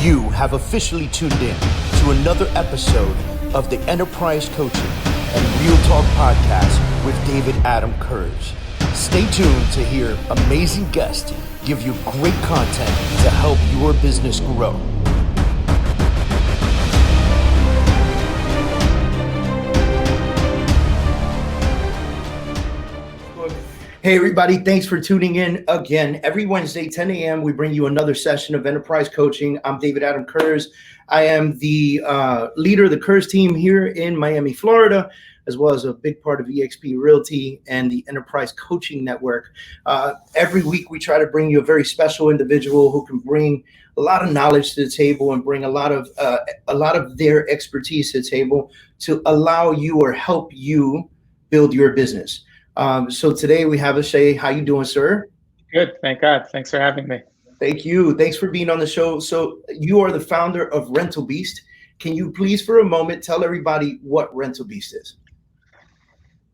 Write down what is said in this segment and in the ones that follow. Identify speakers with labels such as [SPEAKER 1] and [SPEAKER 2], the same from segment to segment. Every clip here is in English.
[SPEAKER 1] You have officially tuned in to another episode of the Enterprise Coaching and Real Talk Podcast with David Adam Kurz. Stay tuned to hear amazing guests give you great content to help your business grow. Hey everybody, thanks for tuning in again. Every Wednesday, 10 a.m., we bring you another session of Enterprise Coaching. I'm David Adam Kurz. I am the leader of the Kurz team here in Miami, Florida, as well as a big part of EXP Realty and the Enterprise Coaching Network. Every week, we try to bring you a very special individual who can bring a lot of knowledge to the table and bring a lot of their expertise to the table to allow you or help you build your business. So today we have Ishay. How you doing, sir?
[SPEAKER 2] Good, thank God. Thanks for having me.
[SPEAKER 1] Thank you. Thanks for being on the show. So you are the founder of Rental Beast. Can you please, for a moment, tell everybody what Rental Beast is?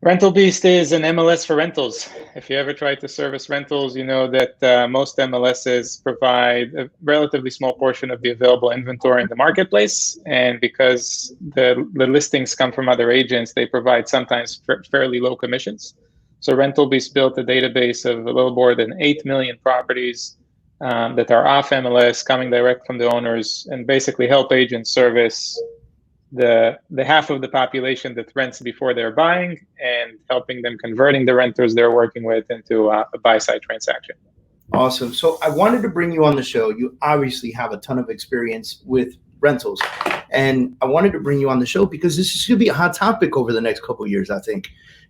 [SPEAKER 2] Rental Beast is an MLS for rentals. If you ever try to service rentals, you know that most MLSs provide a relatively small portion of the available inventory in the marketplace. And because the listings come from other agents, they provide sometimes fairly low commissions. So Rental Beast built a database of a little more than 8 million properties that are off MLS, coming direct from the owners, and basically help agents service the half of the population that rents before they're buying, and helping them converting the renters they're working with into a buy-side transaction.
[SPEAKER 1] Awesome. So I wanted to bring you on the show. You obviously have a ton of experience with rentals, and I wanted to bring you on the show because this is going to be a hot topic over the next couple of years, I think.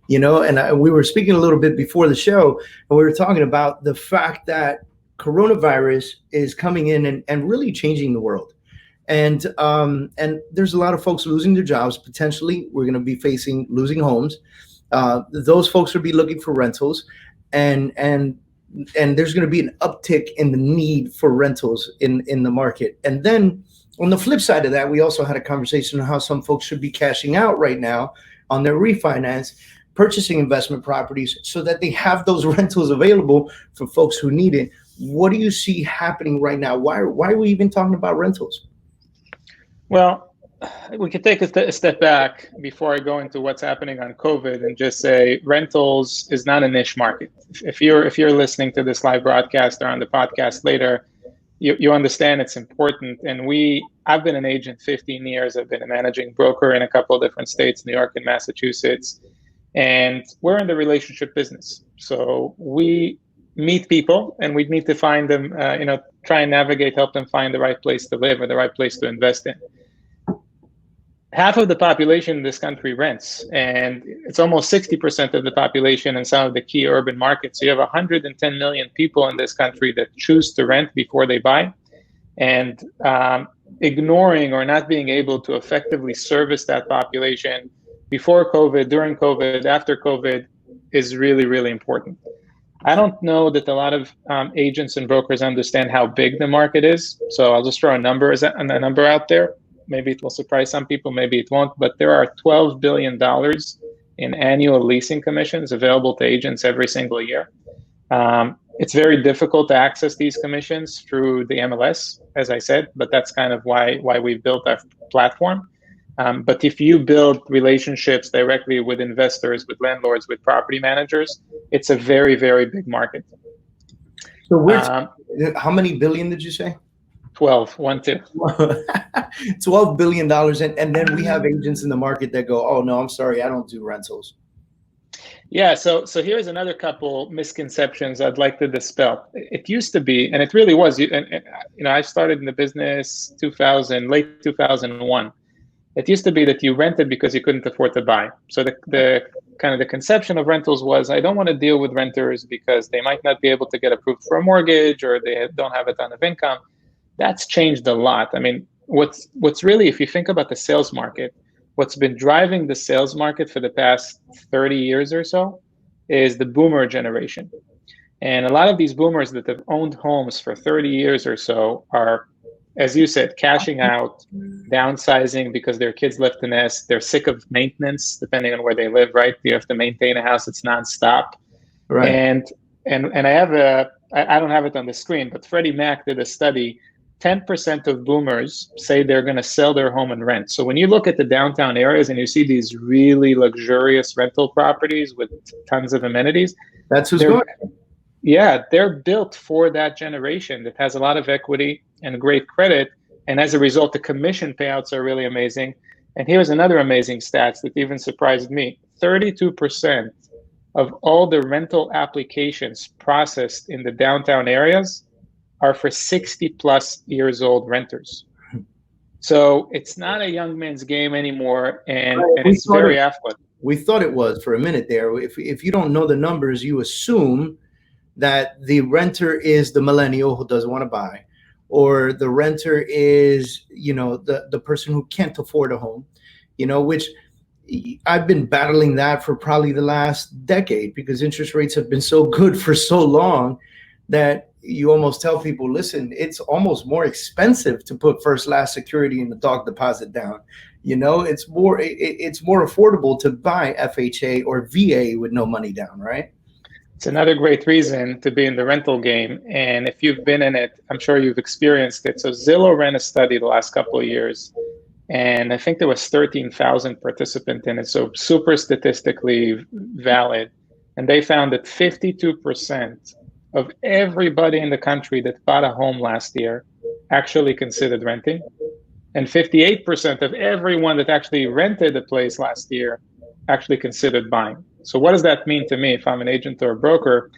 [SPEAKER 1] You know, and we were speaking a little bit before the show, and we were talking about the fact that coronavirus is coming in and really changing the world. And there's a lot of folks losing their jobs. Potentially, we're going to be facing losing homes. Those folks will be looking for rentals, and there's going to be an uptick in the need for rentals in the market. And then on the flip side of that, we also had a conversation on how some folks should be cashing out right now on their refinance, purchasing investment properties so that they have those rentals available for folks who need it. What do you see happening right now? Why are we even talking about rentals?
[SPEAKER 2] Well, we could take a step back before I go into what's happening on COVID and just say rentals is not a niche market. If you're listening to this live broadcast or on the podcast later, you understand it's important. And I've been an agent 15 years. I've been a managing broker in a couple of different states, New York and Massachusetts. And we're in the relationship business. So we meet people and we need to find them, try and navigate, help them find the right place to live or the right place to invest in. Half of the population in this country rents, and it's almost 60% of the population in some of the key urban markets. So you have 110 million people in this country that choose to rent before they buy, and ignoring or not being able to effectively service that population before COVID, during COVID, after COVID is really, really important. I don't know that a lot of agents and brokers understand how big the market is. So I'll just throw a number out there. Maybe it will surprise some people, maybe it won't, but there are $12 billion in annual leasing commissions available to agents every single year. It's very difficult to access these commissions through the MLS, as I said, but that's kind of why we built our platform. But if you build relationships directly with investors, with landlords, with property managers, it's a very, very big market.
[SPEAKER 1] So how many billion did you say?
[SPEAKER 2] 12.
[SPEAKER 1] $12 billion. And then we have agents in the market that go, oh, no, I'm sorry, I don't do rentals.
[SPEAKER 2] Yeah, so here's another couple misconceptions I'd like to dispel. It used to be, and it really was, I started in the business late 2001. It used to be that you rented because you couldn't afford to buy. So the kind of the conception of rentals was, I don't want to deal with renters because they might not be able to get approved for a mortgage or they don't have a ton of income. That's changed a lot. I mean, what's really, if you think about the sales market, what's been driving the sales market for the past 30 years or so is the boomer generation. And a lot of these boomers that have owned homes for 30 years or so are, as you said, cashing out, downsizing because their kids left the nest. They're sick of maintenance, depending on where they live, right? You have to maintain a house that's nonstop. Right. And I have I don't have it on the screen, but Freddie Mac did a study 10% of boomers say they're going to sell their home and rent. So when you look at the downtown areas and you see these really luxurious rental properties with tons of amenities,
[SPEAKER 1] that's who's going.
[SPEAKER 2] Yeah, they're built for that generation that has a lot of equity and great credit. And as a result, the commission payouts are really amazing. And here's another amazing stats that even surprised me. 32% of all the rental applications processed in the downtown areas are for 60 plus years old renters. So it's not a young man's game anymore, and it's very affluent.
[SPEAKER 1] We thought it was for a minute there. If you don't know the numbers, you assume that the renter is the millennial who doesn't want to buy, or the renter is, the person who can't afford a home, which I've been battling that for probably the last decade, because interest rates have been so good for so long that you almost tell people, listen, it's almost more expensive to put first last security and the dog deposit down. It's more affordable to buy FHA or VA with no money down, right?
[SPEAKER 2] It's another great reason to be in the rental game. And if you've been in it, I'm sure you've experienced it. So Zillow ran a study the last couple of years, and I think there was 13,000 participants in it. So super statistically valid. And they found that 52% of everybody in the country that bought a home last year actually considered renting. And 58% of everyone that actually rented a place last year actually considered buying. So what does that mean to me if I'm an agent or a broker,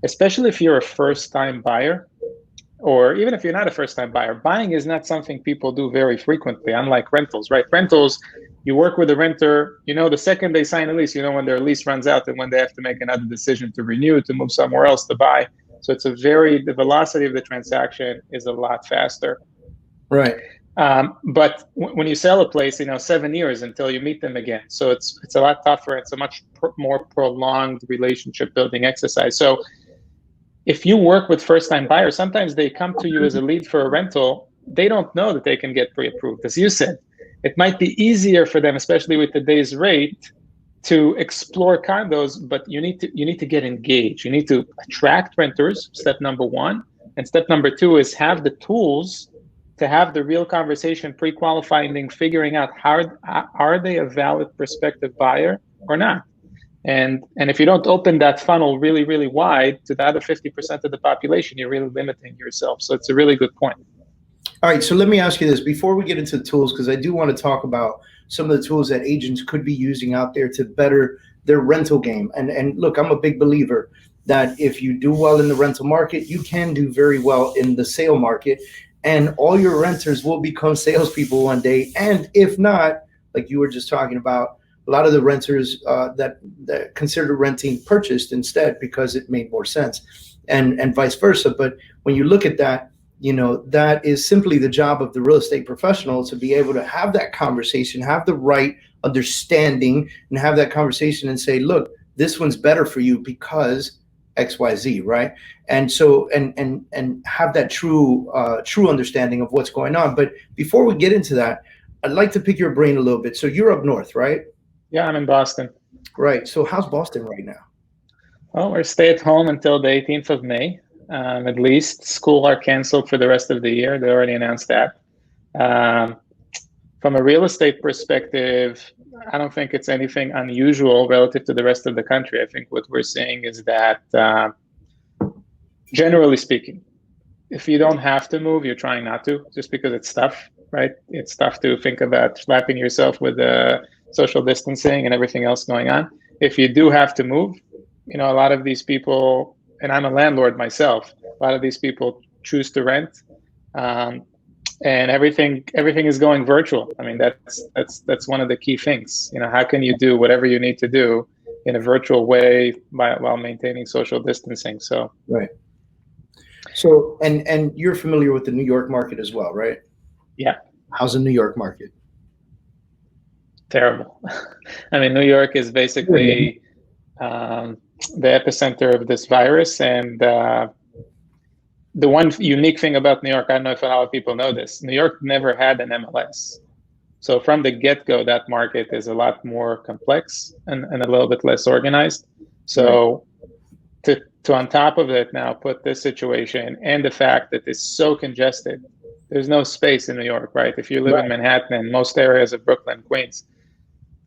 [SPEAKER 2] especially if you're a first-time buyer, or even if you're not a first-time buyer? Buying is not something people do very frequently, unlike rentals, right? Rentals, you work with a renter, the second they sign a lease, when their lease runs out and when they have to make another decision to renew, to move somewhere else, to buy. So the velocity of the transaction is a lot faster.
[SPEAKER 1] Right.
[SPEAKER 2] But when you sell a place, 7 years until you meet them again. So it's a lot tougher. It's a much more prolonged relationship building exercise. So if you work with first-time buyers, sometimes they come to you as a lead for a rental. They don't know that they can get pre-approved. As you said, it might be easier for them, especially with today's rate, to explore condos, but you need to get engaged. You need to attract renters, step number one. And step number two is have the tools to have the real conversation, pre-qualifying, figuring out are they a valid prospective buyer or not. And if you don't open that funnel really, really wide to the other 50% of the population, you're really limiting yourself. So it's a really good point.
[SPEAKER 1] All right, so let me ask you this before we get into the tools, because I do want to talk about some of the tools that agents could be using out there to better their rental game. And look, I'm a big believer that if you do well in the rental market, you can do very well in the sale market, and all your renters will become salespeople one day. And if not, like you were just talking about, a lot of the renters that considered renting purchased instead because it made more sense, and vice versa. But when you look at that, that is simply the job of the real estate professional, to be able to have that conversation, have the right understanding, and have that conversation and say, look, this one's better for you because XYZ, right? And so, and have that true understanding of what's going on. But before we get into that, I'd like to pick your brain a little bit. So you're up north, right?
[SPEAKER 2] Yeah, I'm in Boston.
[SPEAKER 1] Right. So how's Boston right now?
[SPEAKER 2] Well, we're stay at home until the 18th of May. At least school are canceled for the rest of the year. They already announced that. From a real estate perspective, I don't think it's anything unusual relative to the rest of the country. I think what we're seeing is that, generally speaking, if you don't have to move, you're trying not to, just because it's tough, right? It's tough to think about slapping yourself with social distancing and everything else going on. If you do have to move, a lot of these people, and I'm a landlord myself, a lot of these people choose to rent, and everything is going virtual. I mean, that's one of the key things. How can you do whatever you need to do in a virtual way while maintaining social distancing? So
[SPEAKER 1] right. So and you're familiar with the New York market as well, right?
[SPEAKER 2] Yeah.
[SPEAKER 1] How's the New York market?
[SPEAKER 2] Terrible. I mean, New York is basically the epicenter of this virus, and the one unique thing about New York, I don't know if a lot of people know this, New York never had an MLS. So from the get-go, that market is a lot more complex and a little bit less organized. So to on top of it now put this situation and the fact that it's so congested There's no space in New York, right? If you live in Manhattan and most areas of Brooklyn, Queens,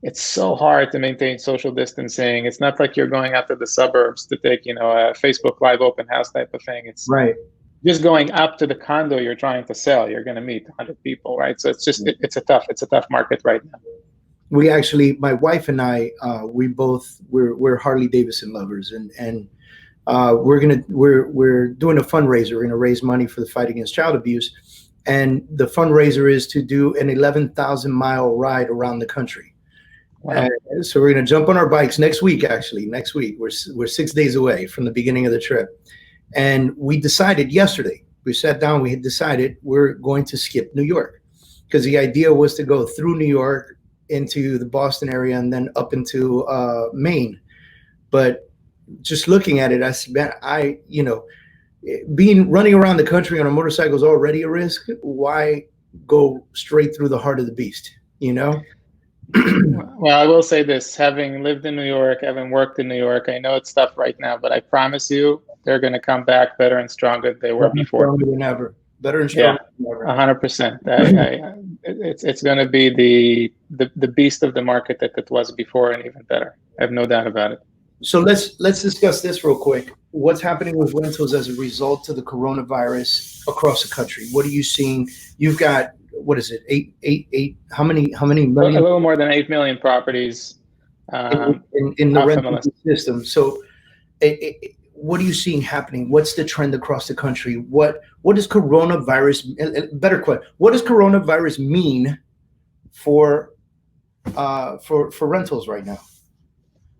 [SPEAKER 2] it's so hard to maintain social distancing. It's not like you're going out to the suburbs to take, a Facebook Live open house type of thing. It's just going up to the condo you're trying to sell. You're going to meet 100 people, right? So it's just it's a tough market right now.
[SPEAKER 1] We actually, my wife and I, we're Harley Davidson lovers, and we're doing a fundraiser. We're gonna raise money for the fight against child abuse, and the fundraiser is to do an 11,000-mile ride around the country.
[SPEAKER 2] Wow.
[SPEAKER 1] So we're gonna jump on our bikes next week. Actually, next week we're 6 days away from the beginning of the trip, and we decided yesterday. We sat down. We had decided we're going to skip New York, because the idea was to go through New York into the Boston area and then up into Maine. But just looking at it, I said, man, running around the country on a motorcycle is already a risk. Why go straight through the heart of the beast,
[SPEAKER 2] Well, I will say this, having lived in New York, having worked in New York, I know it's tough right now, but I promise you they're going to come back better and stronger than they were before.
[SPEAKER 1] Stronger than ever. Better and stronger than ever.
[SPEAKER 2] 100%. It's going to be the beast of the market that it was before, and even better. I have no doubt about it.
[SPEAKER 1] So let's discuss this real quick. What's happening with rentals as a result of the coronavirus across the country? What are you seeing? You've got, what is it? Eight? How many million?
[SPEAKER 2] A little more than 8 million properties
[SPEAKER 1] in the rental system. So what are you seeing happening? What's the trend across the country? What does coronavirus, better question, what does coronavirus mean for rentals right now?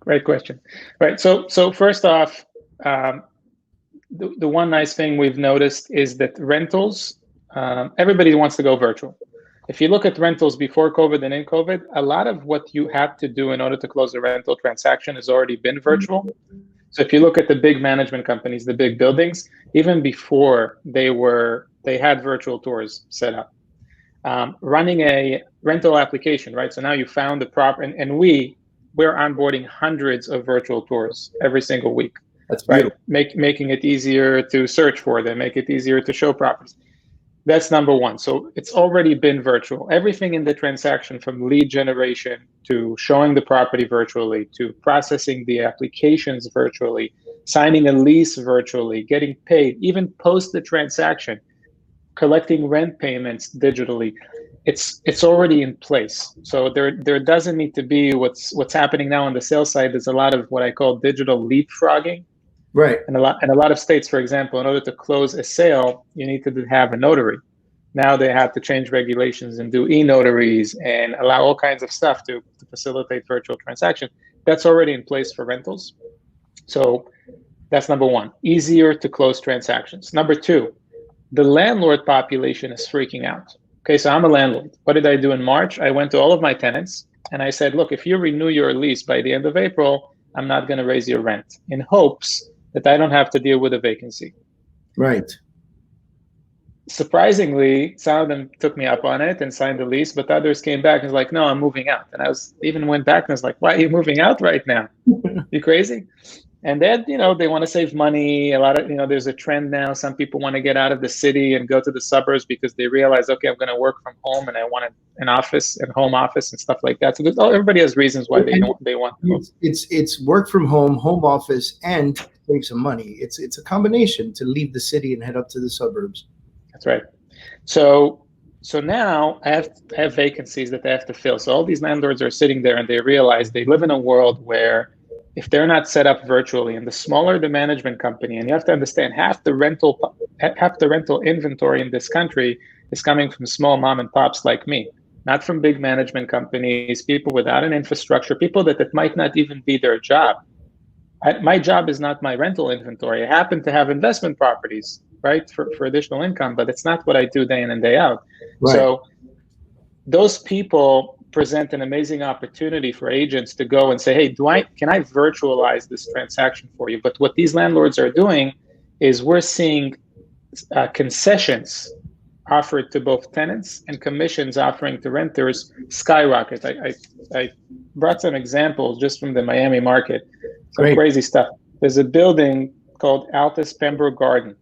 [SPEAKER 2] Great question. Right. So first off, the one nice thing we've noticed is that rentals, everybody wants to go virtual. If you look at rentals before COVID and in COVID, a lot of what you have to do in order to close a rental transaction has already been virtual. So if you look at the big management companies, the big buildings, even before they had virtual tours set up. Running a rental application, right? So now you found the property, and we're onboarding hundreds of virtual tours every single week.
[SPEAKER 1] That's right.
[SPEAKER 2] Making it easier to search for them, make it easier to show properties. That's number one. So it's already been virtual. Everything in the transaction, from lead generation to showing the property virtually, to processing the applications virtually, signing a lease virtually, getting paid, even post the transaction, collecting rent payments digitally. It's already in place. So there doesn't need to be what's happening now on the sales side. There's a lot of what I call digital leapfrogging.
[SPEAKER 1] Right.
[SPEAKER 2] And a lot of states, for example, in order to close a sale, you need to have a notary. Now they have to change regulations and do e-notaries and allow all kinds of stuff to facilitate virtual transactions. That's already in place for rentals. So that's number one, easier to close transactions. Number two, the landlord population is freaking out. Okay, so I'm a landlord. What did I do in March? I went to all of my tenants and I said, look, if you renew your lease by the end of April, I'm not going to raise your rent, in hopes that I don't have to deal with a vacancy.
[SPEAKER 1] Right.
[SPEAKER 2] Surprisingly, some of them took me up on it and signed the lease, but others came back and was like, no, I'm moving out. And I went back and was like, why are you moving out right now? You crazy? And then, they want to save money. A lot of, there's a trend now. Some people want to get out of the city and go to the suburbs because they realize, okay, I'm going to work from home and I want an office and home office and stuff like that. So everybody has reasons why they want to.
[SPEAKER 1] It's work from home office, and save some money. It's a combination to leave the city and head up to the suburbs.
[SPEAKER 2] That's right. So now I have vacancies that they have to fill. So all these landlords are sitting there and they realize they live in a world where, if they're not set up virtually, and the smaller the management company, and you have to understand half the rental inventory in this country is coming from small mom and pops like me, not from big management companies, people without an infrastructure, people that might not even be their job. My job is not my rental inventory. I happen to have investment properties, right, for additional income, but it's not what I do day in and day out. Right. So those people present an amazing opportunity for agents to go and say, hey, can I virtualize this transaction for you? But what these landlords are doing is we're seeing concessions offered to both tenants and commissions offering to renters skyrocket. I brought some examples just from the Miami market. Some crazy stuff. There's a building called Altus Pembroke Garden.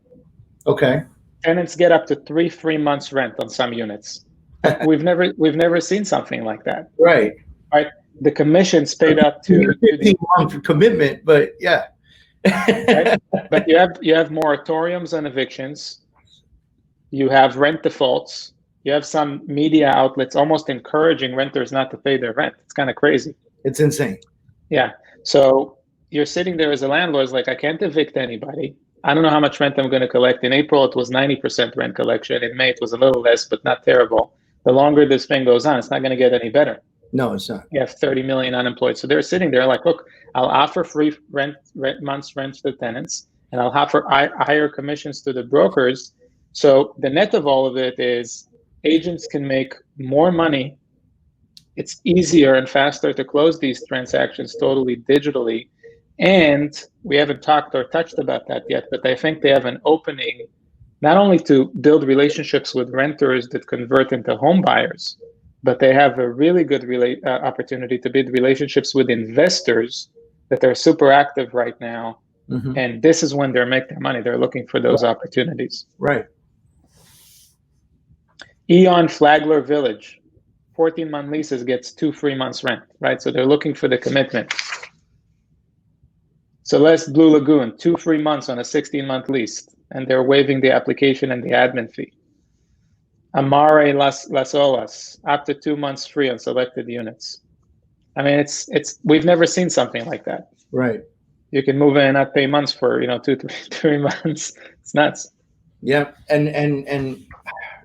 [SPEAKER 1] Okay.
[SPEAKER 2] Tenants get up to 3 months rent on some units. We've never seen something like that.
[SPEAKER 1] Right.
[SPEAKER 2] Right. The commission's paid up to
[SPEAKER 1] 15-month commitment, but yeah.
[SPEAKER 2] Right? But you have moratoriums on evictions. You have rent defaults. You have some media outlets almost encouraging renters not to pay their rent. It's kind of crazy.
[SPEAKER 1] It's insane.
[SPEAKER 2] Yeah. So you're sitting there as a landlord, it's like, I can't evict anybody. I don't know how much rent I'm going to collect. In April, it was 90% rent collection. In May, it was a little less, but not terrible. The longer this thing goes on, it's not going to get any better.
[SPEAKER 1] No, it's not.
[SPEAKER 2] You have 30 million unemployed. So they're sitting there like, look, I'll offer free months rent to the tenants, and I'll offer higher commissions to the brokers. So the net of all of it is agents can make more money. It's easier and faster to close these transactions totally digitally. And we haven't talked or touched about that yet, but I think they have an opening not only to build relationships with renters that convert into home buyers, but they have a really good opportunity to build relationships with investors that are super active right now. Mm-hmm. And this is when they're making their money. They're looking for those opportunities.
[SPEAKER 1] Right.
[SPEAKER 2] Eon Flagler Village, 14-month leases gets 2 free months rent, right? So they're looking for the commitment. Celeste Blue Lagoon, 2 free months on a 16-month lease, and they're waiving the application and the admin fee. Amare Las Olas, up to 2 months free on selected units. I mean, it's we've never seen something like that.
[SPEAKER 1] Right.
[SPEAKER 2] You can move in and not pay months for 2-3 months. It's nuts.
[SPEAKER 1] Yeah, and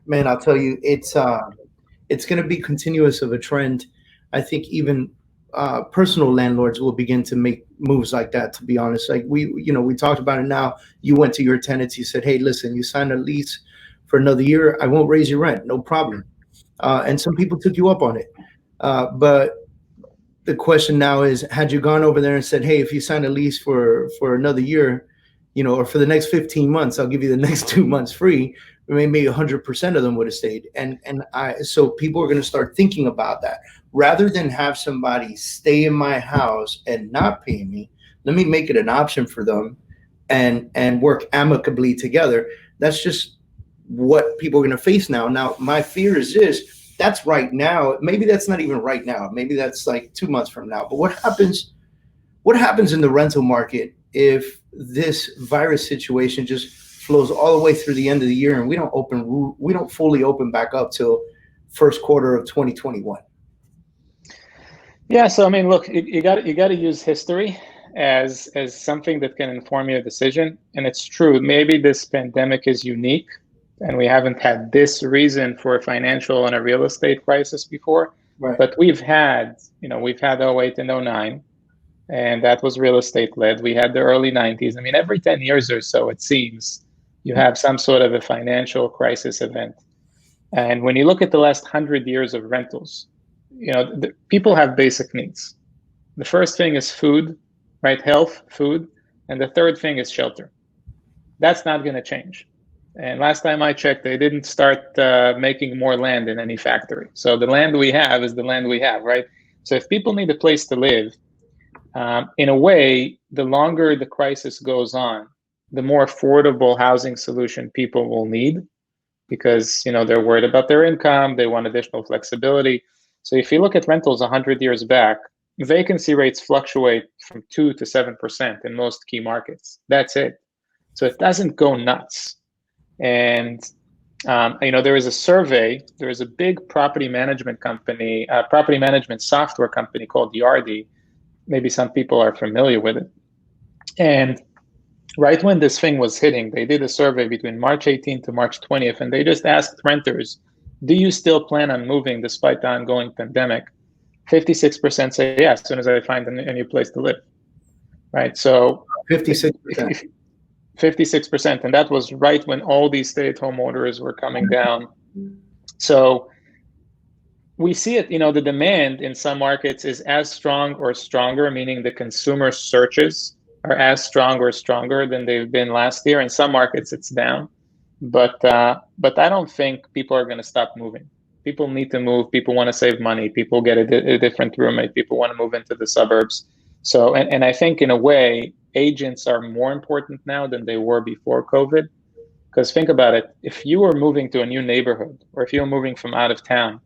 [SPEAKER 1] man, I'll tell you, it's going to be continuous of a trend. I think even personal landlords will begin to make moves like that, to be honest. Like we talked about it now. You went to your tenants, you said, hey, listen, you signed a lease for another year. I won't raise your rent. No problem. And some people took you up on it. But the question now is, had you gone over there and said, hey, if you sign a lease for another year, or for the next 15 months, I'll give you the next 2 months free, maybe 100% of them would have stayed. So people are going to start thinking about that. Rather than have somebody stay in my house and not pay me, let me make it an option for them and work amicably together. That's just what people are going to face now. Now, my fear is this: that's right now. Maybe that's not even right now. Maybe that's like 2 months from now. But what happens in the rental market if this virus situation just flows all the way through the end of the year and we don't fully open back up till first quarter of 2021?
[SPEAKER 2] Yeah, so I mean, look, you got to use history as something that can inform your decision. And it's true, maybe this pandemic is unique and we haven't had this reason for a financial and a real estate crisis before.
[SPEAKER 1] Right.
[SPEAKER 2] But we've had 08 and 09, and that was real estate led. We had the early 90s. I mean, every 10 years or so, it seems, you have some sort of a financial crisis event. And when you look at the last 100 years of rentals, people have basic needs. The first thing is food, right? Health, food. And the third thing is shelter. That's not going to change. And last time I checked, they didn't start making more land in any factory. So the land we have is the land we have, right? So if people need a place to live, in a way, the longer the crisis goes on, the more affordable housing solution people will need, because they're worried about their income, they want additional flexibility. So if you look at rentals 100 years back, vacancy rates fluctuate from 2 to 7% in most key markets. That's it. So it doesn't go nuts. And there is a survey. There is a big property management company, property management software company called Yardi. Maybe some people are familiar with it. And right when this thing was hitting, they did a survey between March 18th to March 20th, and they just asked renters, do you still plan on moving despite the ongoing pandemic? 56% say yes, as soon as I find a new place to live, right? So
[SPEAKER 1] 56%.
[SPEAKER 2] 56%, and that was right when all these stay-at-home orders were coming down. So we see it, the demand in some markets is as strong or stronger, meaning the consumer searches are as strong or stronger than they've been last year. In some markets, it's down. But I don't think people are going to stop moving. People need to move. People want to save money. People get a different roommate. People want to move into the suburbs. So, and I think in a way, agents are more important now than they were before COVID, Because think about it, if you were moving to a new neighborhood, or if you were moving from out of town,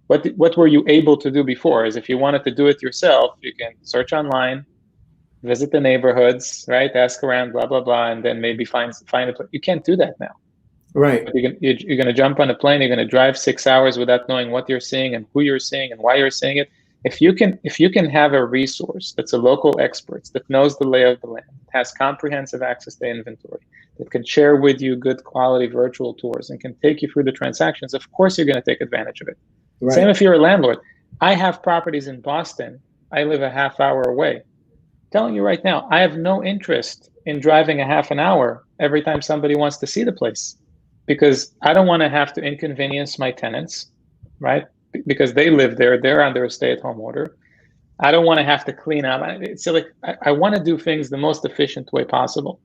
[SPEAKER 2] what were you able to do before? Is if you wanted to do it yourself, you can search online, visit the neighborhoods, right? Ask around, blah, blah, blah, and then maybe find a place. You can't do that now.
[SPEAKER 1] Right.
[SPEAKER 2] You're going to jump on a plane, you're going to drive 6 hours without knowing what you're seeing and who you're seeing and why you're seeing it. If you can have a resource that's a local expert, that knows the lay of the land, has comprehensive access to inventory, that can share with you good quality virtual tours and can take you through the transactions, of course you're going to take advantage of it. Right. Same if you're a landlord. I have properties in Boston. I live a half hour away. I'm telling you right now, I have no interest in driving a half an hour every time somebody wants to see the place, because I don't want to have to inconvenience my tenants, right? Because they live there, they're under a stay-at-home order. I don't want to have to clean up. It's like I want to do things the most efficient way possible.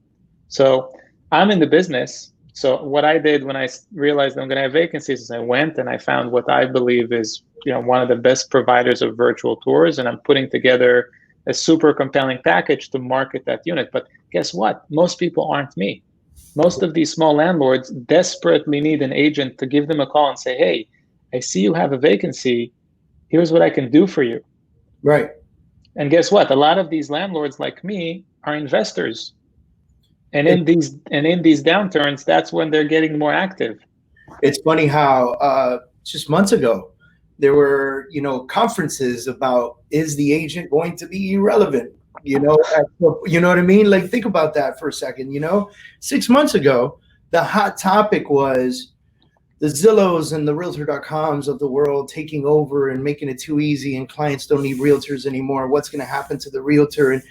[SPEAKER 2] So I'm in the business. So what I did when I realized I'm going to have vacancies is I went and I found what I believe is, one of the best providers of virtual tours, and I'm putting together a super compelling package to market that unit. But guess what? Most people aren't me. Most of these small landlords desperately need an agent to give them a call and say, hey, I see you have a vacancy. Here's what I can do for you.
[SPEAKER 1] Right.
[SPEAKER 2] And guess what? A lot of these landlords like me are investors. And in these downturns, that's when they're getting more active.
[SPEAKER 1] It's funny how just months ago, there were, conferences about, is the agent going to be irrelevant? You know what I mean? Like, think about that for a second. 6 months ago, the hot topic was the Zillows and the Realtor.coms of the world taking over and making it too easy, and clients don't need realtors anymore. What's going to happen to the realtor? And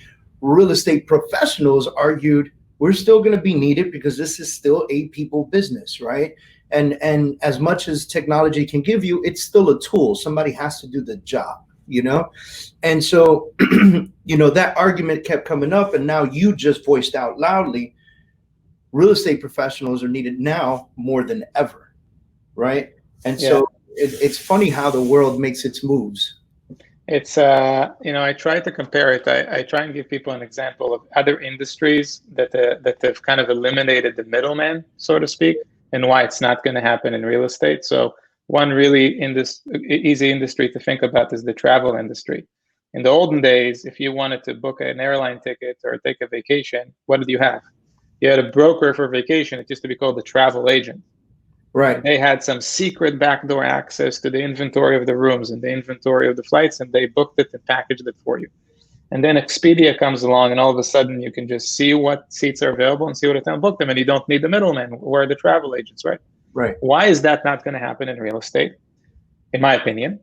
[SPEAKER 1] real estate professionals argued, we're still going to be needed because this is still a people business, right? And as much as technology can give you, it's still a tool. Somebody has to do the job, And so, that argument kept coming up, and now you just voiced out loudly, real estate professionals are needed now more than ever, right? And so it's funny how the world makes its moves.
[SPEAKER 2] It's, I try to compare it. I try and give people an example of other industries that have kind of eliminated the middleman, so to speak, and why it's not going to happen in real estate. So one really easy industry to think about is the travel industry. In the olden days, if you wanted to book an airline ticket or take a vacation, what did you have? You had a broker for vacation. It used to be called the travel agent.
[SPEAKER 1] Right.
[SPEAKER 2] They had some secret backdoor access to the inventory of the rooms and the inventory of the flights, and they booked it and packaged it for you. And then Expedia comes along, and all of a sudden you can just see what seats are available and see what time to book them, and you don't need the middleman. We're the travel agents, right?
[SPEAKER 1] Right.
[SPEAKER 2] Why is that not going to happen in real estate? In my opinion,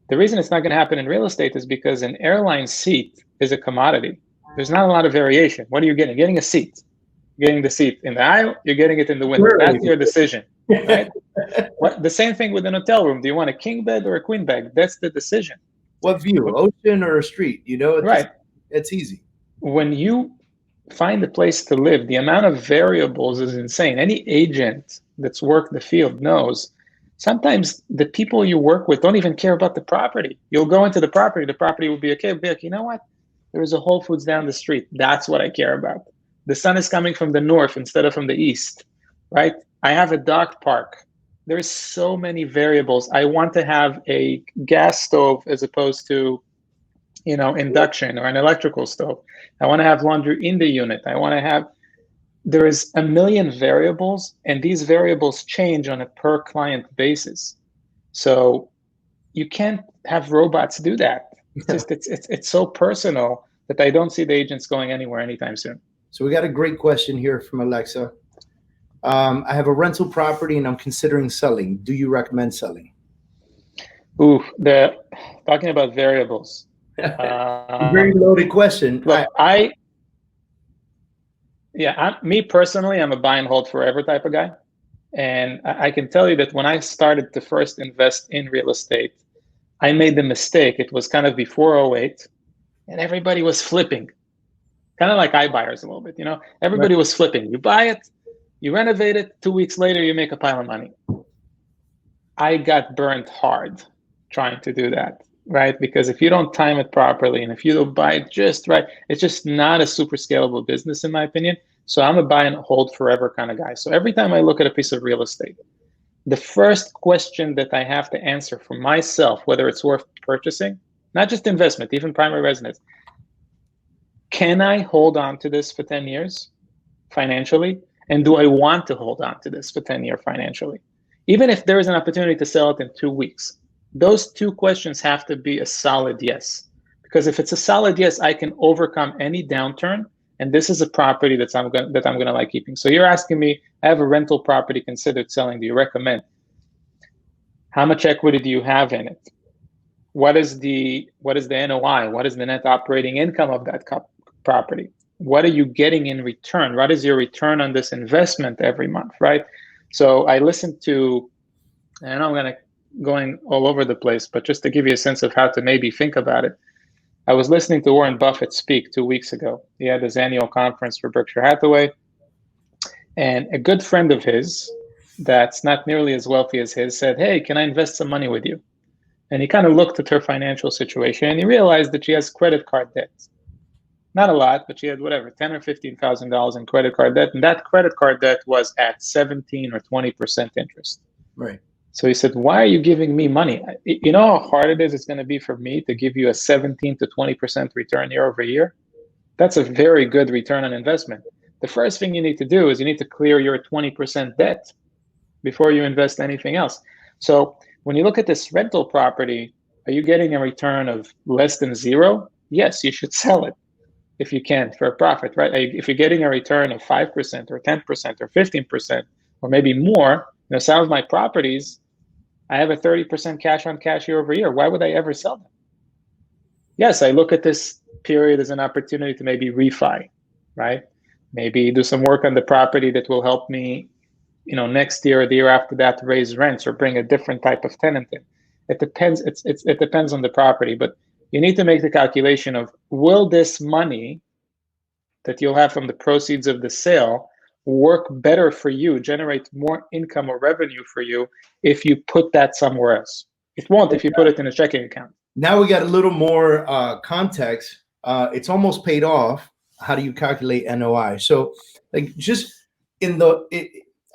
[SPEAKER 2] the reason it's not going to happen in real estate is because an airline seat is a commodity. There's not a lot of variation. What are you getting? You're getting a seat. You're getting the seat in the aisle. You're getting it in the window. That's your decision. Right? The same thing with an hotel room. Do you want a king bed or a queen bed? That's the decision.
[SPEAKER 1] What view, ocean or a street?
[SPEAKER 2] Right.
[SPEAKER 1] It's easy.
[SPEAKER 2] When you find a place to live, the amount of variables is insane. Any agent that's worked the field knows sometimes the people you work with don't even care about the property. You'll go into the property will be okay. Be like, you know what? There's a Whole Foods down the street. That's what I care about. The sun is coming from the north instead of from the east, right? I have a dog park. There's so many variables. I want to have a gas stove as opposed to, induction or an electrical stove. I want to have laundry in the unit. There is a million variables, and these variables change on a per client basis. So you can't have robots do that. It's so personal that I don't see the agents going anywhere anytime soon.
[SPEAKER 1] So we got a great question here from Alexa. I have a rental property and I'm considering selling. Do you recommend selling?
[SPEAKER 2] Ooh, talking about variables.
[SPEAKER 1] Very loaded question.
[SPEAKER 2] Look, me personally, I'm a buy and hold forever type of guy. And I can tell you that when I started to first invest in real estate, I made the mistake. It was kind of before 2008, and everybody was flipping. Kind of like iBuyers a little bit, Everybody was flipping. You buy it, you renovate it, 2 weeks later, you make a pile of money. I got burnt hard trying to do that, right? Because if you don't time it properly and if you don't buy it just right, it's just not a super scalable business, in my opinion. So I'm a buy and hold forever kind of guy. So every time I look at a piece of real estate, the first question that I have to answer for myself, whether it's worth purchasing, not just investment, even primary residence, can I hold on to this for 10 years financially? And do I want to hold on to this for 10 years financially? Even if there is an opportunity to sell it in 2 weeks, those two questions have to be a solid yes. Because if it's a solid yes, I can overcome any downturn. And this is a property that I'm gonna like keeping. So you're asking me, I have a rental property considered selling. Do you recommend? How much equity do you have in it? What is the NOI? What is the net operating income of that property? What are you getting in return? What is your return on this investment every month, right? So I listened to, and I'm going all over the place, but just to give you a sense of how to maybe think about it, I was listening to Warren Buffett speak 2 weeks ago. He had his annual conference for Berkshire Hathaway, and a good friend of his that's not nearly as wealthy as his said, "Hey, can I invest some money with you?" And he kind of looked at her financial situation, and he realized that she has credit card debt. Not a lot, but she had whatever, $10,000 or $15,000 in credit card debt, and that credit card debt was at 17 or 20% interest.
[SPEAKER 1] Right.
[SPEAKER 2] So he said, "Why are you giving me money? You know how hard it's going to be for me to give you a 17 to 20% return year over year? That's a very good return on investment. The first thing you need to do is you need to clear your 20% debt before you invest anything else." So when you look at this rental property, are you getting a return of less than zero? Yes, you should sell it if you can for a profit, right? If you're getting a return of 5% or 10% or 15% or maybe more, some of my properties, I have a 30% cash on cash year over year. Why would I ever sell them? Yes, I look at this period as an opportunity to maybe refi, right? Maybe do some work on the property that will help me, next year or the year after that, raise rents or bring a different type of tenant in. It depends. It depends on the property, but you need to make the calculation of, will this money that you'll have from the proceeds of the sale work better for you, generate more income or revenue for you if you put that somewhere else? It won't if you put it in a checking account.
[SPEAKER 1] Now we got a little more context. It's almost paid off. How do you calculate NOI? So, like, just in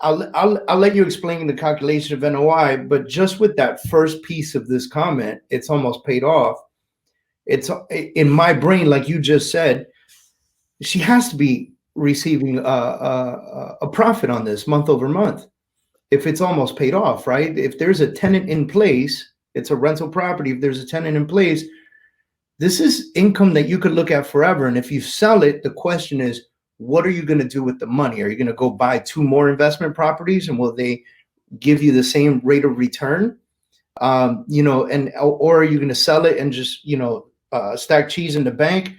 [SPEAKER 1] I'll let you explain the calculation of NOI, but just with that first piece of this comment, it's almost paid off. It's in my brain, like you just said, she has to be receiving a profit on this month over month if it's almost paid off, right? If there's a tenant in place, it's a rental property. If there's a tenant in place, this is income that you could look at forever. And if you sell it, the question is, what are you going to do with the money? Are you going to go buy 2 more investment properties, and will they give you the same rate of return? Or are you going to sell it and just stack cheese in the bank?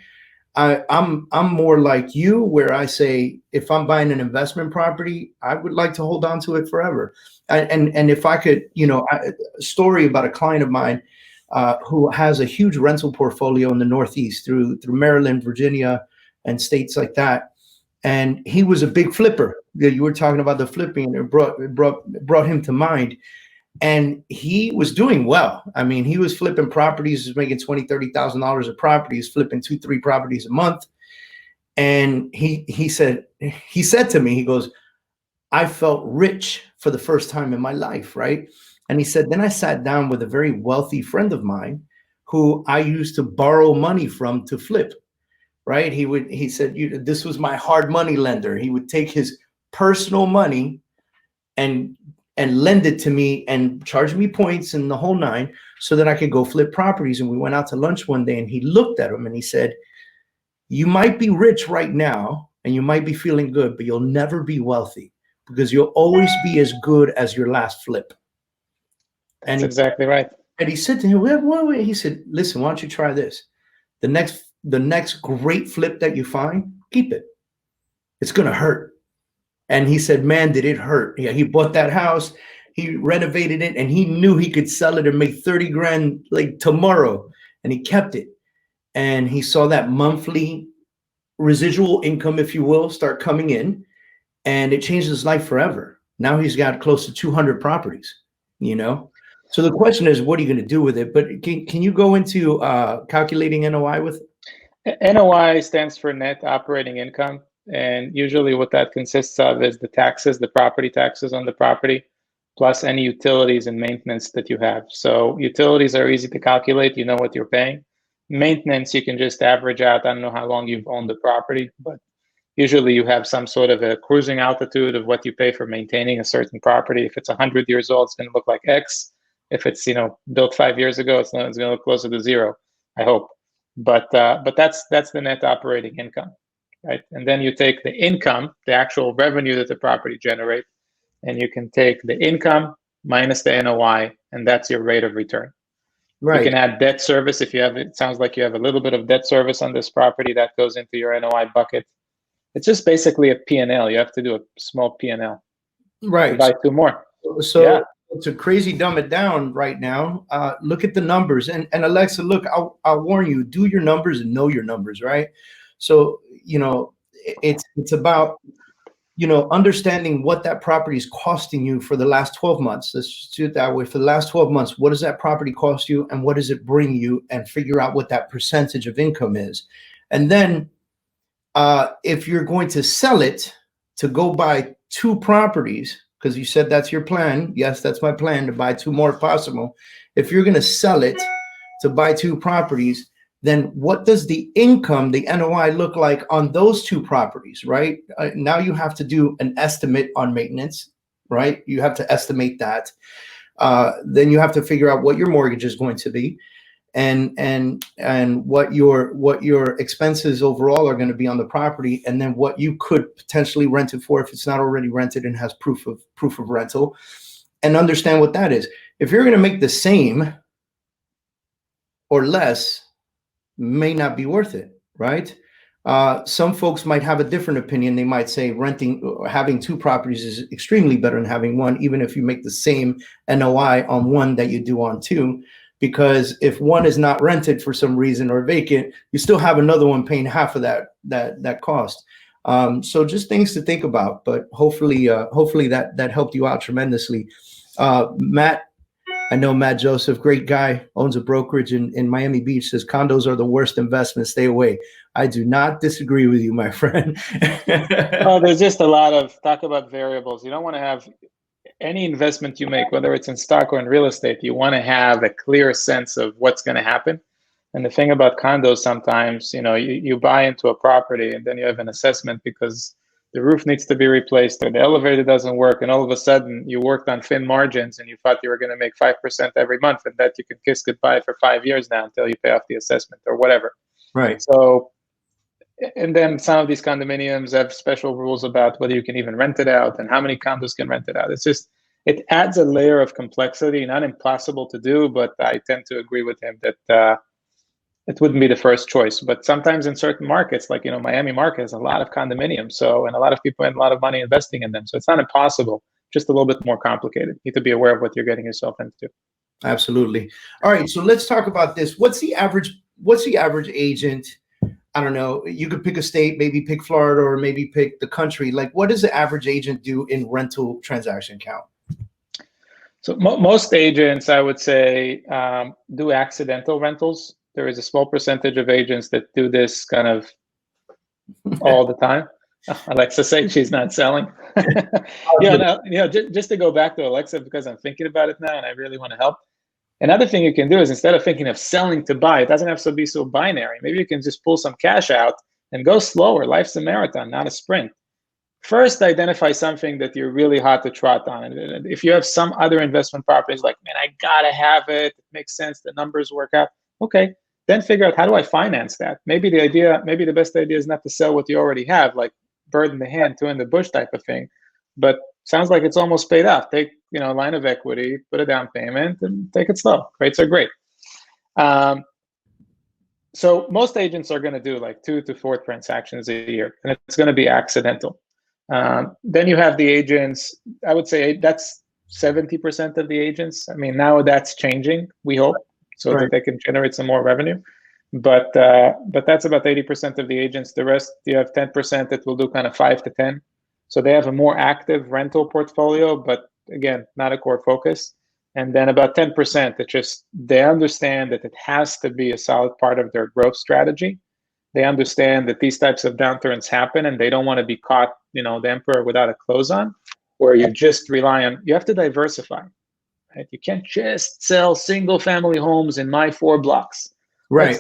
[SPEAKER 1] I'm more like you, where I say, if I'm buying an investment property, I would like to hold on to it forever. And if I could, a story about a client of mine who has a huge rental portfolio in the Northeast through Maryland, Virginia, and states like that. And he was a big flipper. You were talking about the flipping, and it brought him to mind. And he was doing well. I mean, he was flipping properties, was making $20,000, $30,000 a property. He's flipping 2-3 properties a month. And he said to me, he goes, "I felt rich for the first time in my life," right? And he said, then I sat down with a very wealthy friend of mine who I used to borrow money from to flip, right? He said, this was my hard money lender. He would take his personal money and lend it to me and charge me points and the whole nine so that I could go flip properties. And we went out to lunch one day, and he looked at him and he said, "You might be rich right now and you might be feeling good, but you'll never be wealthy because you'll always be as good as your last flip."
[SPEAKER 2] That's exactly right.
[SPEAKER 1] And he said to him, wait. He said, "Listen, why don't you try this? The next great flip that you find, keep it. It's going to hurt." And he said, man, did it hurt. Yeah, he bought that house, he renovated it, and he knew he could sell it and make 30 grand like tomorrow. And he kept it. And he saw that monthly residual income, if you will, start coming in. And it changed his life forever. Now he's got close to 200 properties, So the question is, what are you going to do with it? But can you go into calculating NOI with it?
[SPEAKER 2] NOI stands for net operating income. And usually what that consists of is the taxes, the property taxes on the property, plus any utilities and maintenance that you have. So utilities are easy to calculate. You know what you're paying. Maintenance, you can just average out. I don't know how long you've owned the property, but usually you have some sort of a cruising altitude of what you pay for maintaining a certain property. If it's 100 years old, it's going to look like X. If it's built 5 years ago, it's going to look closer to zero, I hope. But that's the net operating income, right? And then you take the income, the actual revenue that the property generates, and you can take the income minus the NOI, and that's your rate of return. Right. You can add debt service if you have. It sounds like you have a little bit of debt service on this property that goes into your NOI bucket. It's just basically a P&L. You have to do a small P&L.
[SPEAKER 1] Right.
[SPEAKER 2] Buy two more.
[SPEAKER 1] So yeah. To crazy dumb it down right now, look at the numbers. And Alexa, look, I'll warn you, do your numbers and know your numbers, right? So, it's about, understanding what that property is costing you for the last 12 months. Let's just do it that way. For the last 12 months, what does that property cost you and what does it bring you, and figure out what that percentage of income is. And then if you're going to sell it, to go buy 2 properties, because you said that's your plan. Yes, that's my plan, to buy 2 more if possible. If you're going to sell it to buy 2 properties, then what does the income, the NOI, look like on those 2 properties, right? Now you have to do an estimate on maintenance, right? You have to estimate that. Then you have to figure out what your mortgage is going to be, and what your expenses overall are going to be on the property, and then what you could potentially rent it for if it's not already rented and has proof of rental, and understand what that is. If you're going to make the same or less, may not be worth it, right? Some folks might have a different opinion. They might say renting or having 2 properties is extremely better than having 1, even if you make the same NOI on 1 that you do on 2. Because if 1 is not rented for some reason or vacant, you still have another one paying half of that cost. So just things to think about. But hopefully that helped you out tremendously. Matt, I know Matt Joseph, great guy, owns a brokerage in Miami Beach, says condos are the worst investment. Stay away. I do not disagree with you, my friend.
[SPEAKER 2] Oh, there's just a lot of talk about variables. You don't want to have any investment you make, whether it's in stock or in real estate, you want to have a clear sense of what's going to happen. And the thing about condos, sometimes, you buy into a property and then you have an assessment because the roof needs to be replaced or the elevator doesn't work. And all of a sudden you worked on thin margins and you thought you were going to make 5% every month, and that you can kiss goodbye for 5 years now until you pay off the assessment or whatever.
[SPEAKER 1] Right.
[SPEAKER 2] So, and then some of these condominiums have special rules about whether you can even rent it out and how many condos can rent it out. It adds a layer of complexity, not impossible to do, but I tend to agree with him that it wouldn't be the first choice. But sometimes in certain markets, like, Miami market has a lot of condominiums. So, and a lot of people have a lot of money investing in them. So it's not impossible, just a little bit more complicated. You need to be aware of what you're getting yourself into.
[SPEAKER 1] Absolutely. All right. So let's talk about this. What's the average agent? I don't know, you could pick a state, maybe pick Florida, or maybe pick the country. Like, what does the average agent do in rental transaction count?
[SPEAKER 2] So most agents, I would say, do accidental rentals. There is a small percentage of agents that do this kind of all the time. Alexa saying she's not selling. Just to go back to Alexa, because I'm thinking about it now and I really want to help. Another thing you can do is, instead of thinking of selling to buy, it doesn't have to be so binary. Maybe you can just pull some cash out and go slower. Life's a marathon, not a sprint. First, identify something that you're really hot to trot on. And if you have some other investment properties, like, man, I gotta have it. It makes sense. The numbers work out. Okay, then figure out, how do I finance that? Maybe the best idea is not to sell what you already have, like bird in the hand, 2 in the bush type of thing. But sounds like it's almost paid off. Take, a line of equity, put a down payment, and take it slow. Rates are great. So most agents are going to do like 2 to 4 transactions a year, and it's going to be accidental. Then you have the agents. I would say that's 70% of the agents. I mean, now that's changing, we hope, so that they can generate some more revenue. But that's about 80% of the agents. The rest, you have 10% that will do kind of 5 to 10. So they have a more active rental portfolio, but again, not a core focus. And then about 10% that just, they understand that it has to be a solid part of their growth strategy. They understand that these types of downturns happen and they don't want to be caught, the emperor without a clothes on, where you just rely on, you have to diversify, right? You can't just sell single family homes in my 4 blocks.
[SPEAKER 1] Right.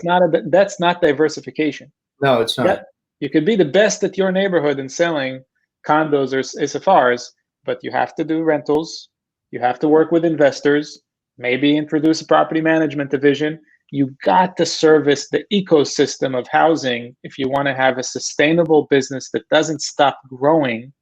[SPEAKER 2] That's not diversification.
[SPEAKER 1] No, it's not.
[SPEAKER 2] Yeah, you could be the best at your neighborhood in selling condos or SFRs, but you have to do rentals. You have to work with investors, maybe introduce a property management division. You got to service the ecosystem of housing if you want to have a sustainable business that doesn't stop growing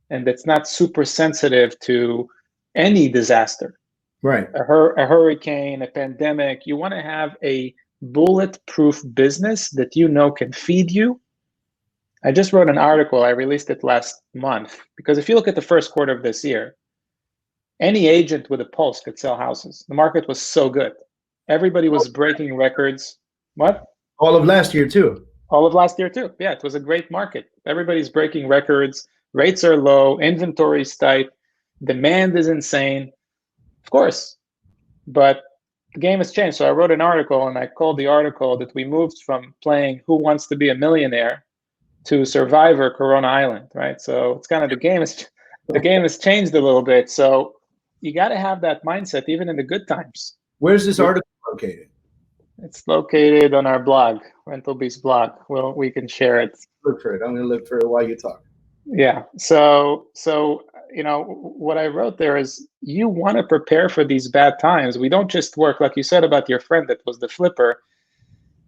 [SPEAKER 2] and that's not super sensitive to any disaster.
[SPEAKER 1] Right.
[SPEAKER 2] A hurricane, a pandemic. You want to have a bulletproof business that can feed you. I just wrote an article. I released it last month because if you look at the first quarter of this year, any agent with a pulse could sell houses. The market was so good. Everybody was breaking records. What?
[SPEAKER 1] All of last year too.
[SPEAKER 2] All of last year too. Yeah, it was a great market. Everybody's breaking records. Rates are low. Inventory is tight. Demand is insane. Of course. But the game has changed. So I wrote an article and I called the article that we moved from playing Who Wants to Be a Millionaire to Survivor Corona Island, right? So it's kind of the game has changed a little bit. So you got to have that mindset even in the good times.
[SPEAKER 1] Where's this article located?
[SPEAKER 2] It's located on our blog, Rental Beast blog. We can share it.
[SPEAKER 1] Look for it. I'm going to look for it while you talk.
[SPEAKER 2] Yeah. So what I wrote there is you want to prepare for these bad times. We don't just work, like you said about your friend that was the flipper.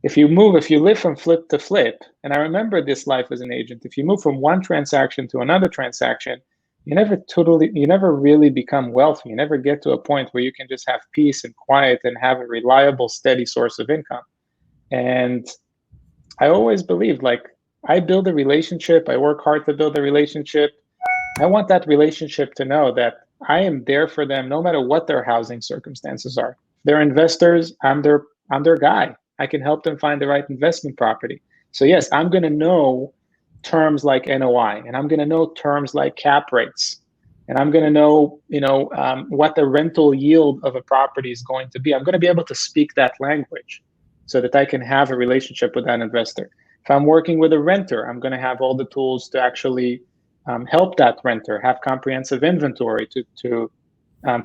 [SPEAKER 2] If you live from flip to flip, and I remember this life as an agent, if you move from one transaction to another transaction, you never really become wealthy. You never get to a point where you can just have peace and quiet and have a reliable, steady source of income. And I always believed, I build a relationship. I work hard to build a relationship. I want that relationship to know that I am there for them no matter what their housing circumstances are. They're investors. I'm their guy. I can help them find the right investment property. So yes, I'm going to know terms like NOI, and I'm going to know terms like cap rates, and I'm going to know, what the rental yield of a property is going to be. I'm going to be able to speak that language so that I can have a relationship with that investor. If I'm working with a renter, I'm going to have all the tools to actually help that renter have comprehensive inventory to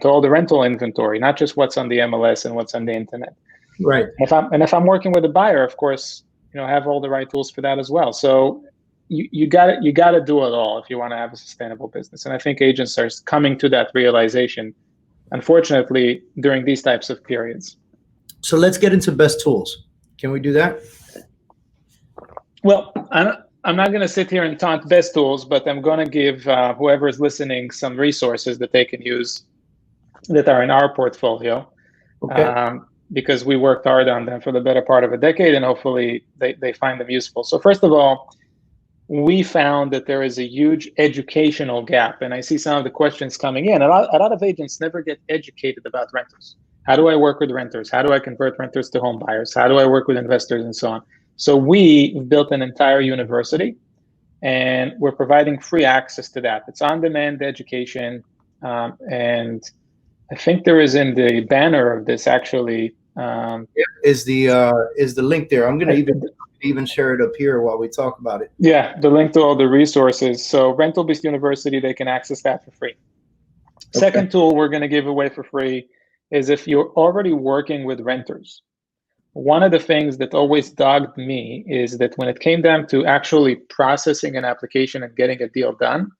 [SPEAKER 2] all the rental inventory, not just what's on the MLS and what's on the internet.
[SPEAKER 1] Right.
[SPEAKER 2] If I'm working with a buyer, of course, have all the right tools for that as well. So you got to do it all if you want to have a sustainable business. And I think agents are coming to that realization, unfortunately, during these types of periods.
[SPEAKER 1] So let's get into best tools. Can we do that?
[SPEAKER 2] Well, I'm not going to sit here and taunt best tools, but I'm going to give whoever is listening some resources that they can use that are in our portfolio. Okay. Because we worked hard on them for the better part of a decade, and hopefully they find them useful. So first of all, we found that there is a huge educational gap, and I see some of the questions coming in. A lot of agents never get educated about renters. How do I work with renters? How do I convert renters to home buyers? How do I work with investors and so on? So we've built an entire university, and we're providing free access to that. It's on-demand education, and I think there is in the banner of this actually.
[SPEAKER 1] Is the link there? I'm going to even share it up here while we talk about it.
[SPEAKER 2] Yeah, the link to all the resources. So Rental Beast University, they can access that for free. Okay. Second tool we're going to give away for free is if you're already working with renters. One of the things that always dogged me is that when it came down to actually processing an application and getting a deal done,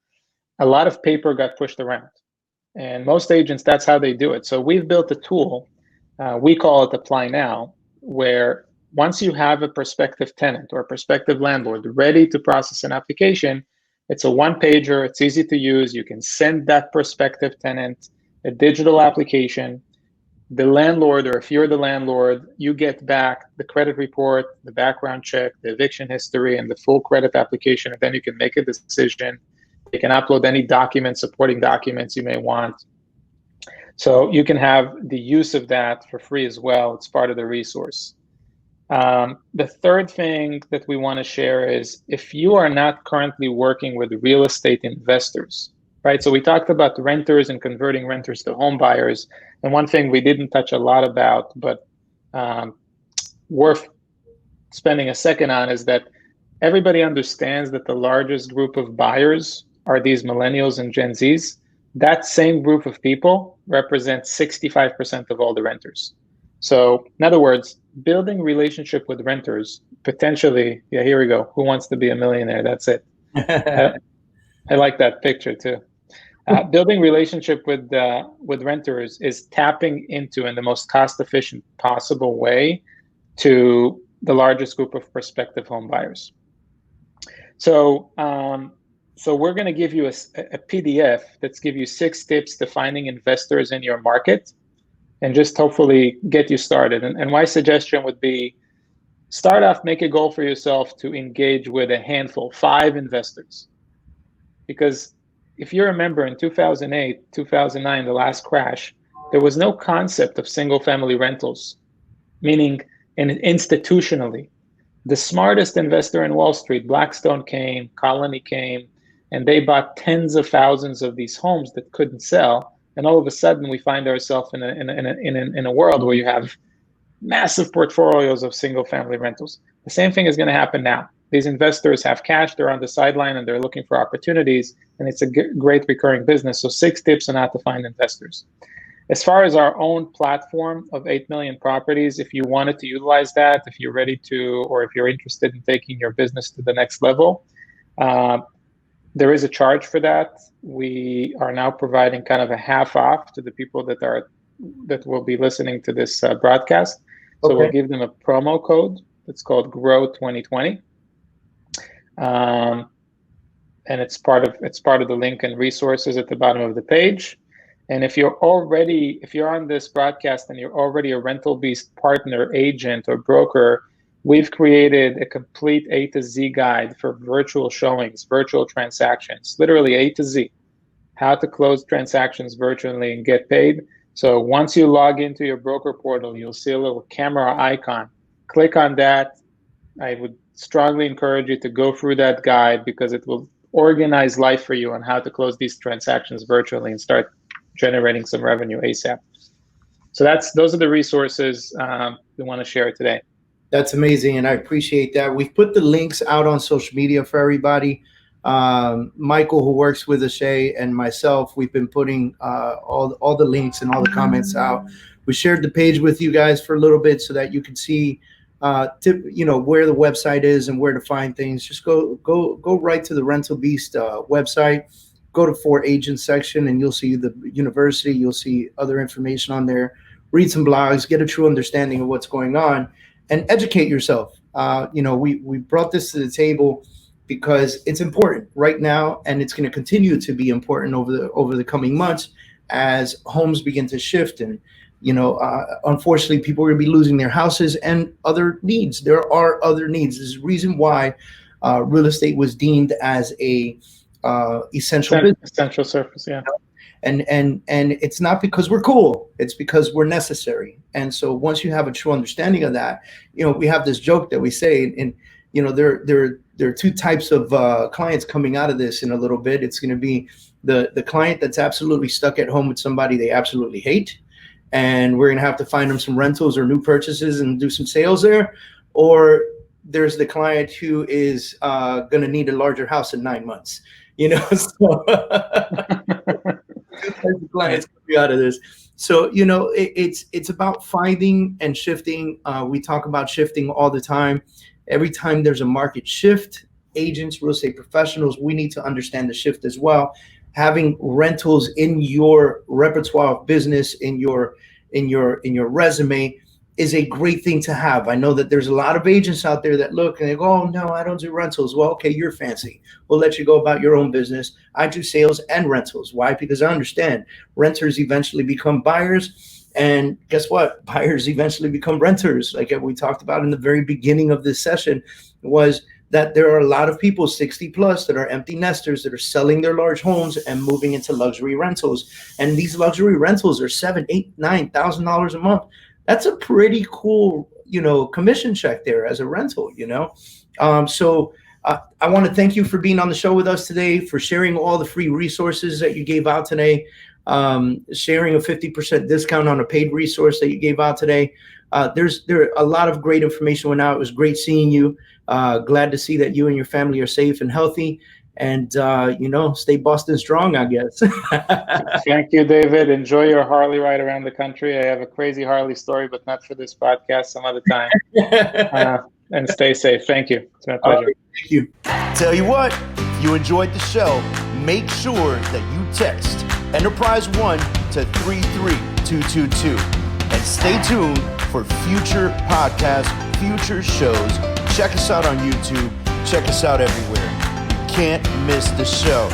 [SPEAKER 2] a lot of paper got pushed around. And most agents, that's how they do it. So we've built a tool, we call it Apply Now, where once you have a prospective tenant or a prospective landlord ready to process an application, it's a one-pager, it's easy to use. You can send that prospective tenant a digital application. The landlord, or if you're the landlord, you get back the credit report, the background check, the eviction history, and the full credit application, and then you can make a decision. You can upload any documents, supporting documents you may want. So you can have the use of that for free as well. It's part of the resource. The third thing that we want to share is if you are not currently working with real estate investors, right? So we talked about renters and converting renters to home buyers. And one thing we didn't touch a lot about, but worth spending a second on is that everybody understands that the largest group of buyers are these millennials and Gen Zs. That same group of people represents 65% of all the renters. So in other words, building relationship with renters, potentially, yeah, here we go. Who wants to be a millionaire? That's it. I like that picture too. Building relationship with renters is tapping into, in the most cost-efficient possible way, to the largest group of prospective home buyers. So, so we're going to give you a PDF that's give you 6 tips to finding investors in your market, and just hopefully get you started. And my suggestion would be, start off, make a goal for yourself to engage with a handful, 5 investors, because if you remember in 2008, 2009, the last crash, there was no concept of single-family rentals, meaning institutionally. The smartest investor in Wall Street, Blackstone came, Colony came, and they bought tens of thousands of these homes that couldn't sell. And all of a sudden, we find ourselves in a world where you have massive portfolios of single-family rentals. The same thing is going to happen now. These investors have cash, they're on the sideline, and they're looking for opportunities, and it's a great recurring business. So 6 tips on how to find investors. As far as our own platform of 8 million properties, if you wanted to utilize that, if you're ready to, or if you're interested in taking your business to the next level, there is a charge for that. We are now providing kind of a half off to the people that will be listening to this broadcast. So we'll give them a promo code. It's called Grow 2020. And it's part of the link and resources at the bottom of the page. And if you're on this broadcast and you're already a Rental Beast partner, agent, or broker, we've created a complete A to Z guide for virtual showings, virtual transactions, literally A to Z, how to close transactions virtually and get paid. So once you log into your broker portal, you'll see a little camera icon. Click on that. I would strongly encourage you to go through that guide, because it will organize life for you on how to close these transactions virtually and start generating some revenue ASAP. So those are the resources we want to share today.
[SPEAKER 1] That's amazing, and I appreciate that. We've put the links out on social media for everybody. Michael, who works with Ishay, and myself, we've been putting all the links and all the comments out. We shared the page with you guys for a little bit so that you can see where the website is and where to find things. Just go right to the Rental Beast website. Go to For Agents section, and you'll see the university. You'll see other information on there. Read some blogs, get a true understanding of what's going on, and educate yourself. We brought this to the table because it's important right now, and it's going to continue to be important over the coming months as homes begin to shift. And unfortunately, people are going to be losing their houses and other needs. There are other needs. There's a reason why real estate was deemed as a essential service, yeah. And it's not because we're cool, it's because we're necessary. And so once you have a true understanding of that, we have this joke that we say, and there are 2 types of clients coming out of this in a little bit. It's going to be the client that's absolutely stuck at home with somebody they absolutely hate, and we're going to have to find them some rentals or new purchases and do some sales there. Or there's the client who is going to need a larger house in 9 months. So 2 types of clients coming out of this. So it's about finding and shifting. We talk about shifting all the time. Every time there's a market shift, agents, real estate professionals, we need to understand the shift as well. Having rentals in your repertoire of business, in your resume, is a great thing to have. I know that there's a lot of agents out there that look and they go, "Oh no, I don't do rentals." Well, okay, you're fancy. We'll let you go about your own business. I do sales and rentals. Why? Because I understand renters eventually become buyers, and guess what? Buyers eventually become renters. Like we talked about in the very beginning of this session, was that there are a lot of people 60 plus that are empty nesters that are selling their large homes and moving into luxury rentals. And these luxury rentals are $7,000, $8,000, $9,000 a month. That's a pretty cool, commission check there as a rental, So I want to thank you for being on the show with us today, for sharing all the free resources that you gave out today. sharing a 50% discount on a paid resource that you gave out today. There are a lot of great information went out. It was great seeing you. Glad to see that you and your family are safe and healthy. And, stay Boston strong, I guess.
[SPEAKER 2] Thank you, David. Enjoy your Harley ride around the country. I have a crazy Harley story, but not for this podcast, some other time. And stay safe. Thank you. It's my pleasure.
[SPEAKER 1] Right, thank you.
[SPEAKER 3] Tell you what, if you enjoyed the show, make sure that you text Enterprise One to 33222 and stay tuned for future podcasts, future shows. Check us out on YouTube. Check us out everywhere. You can't miss the show.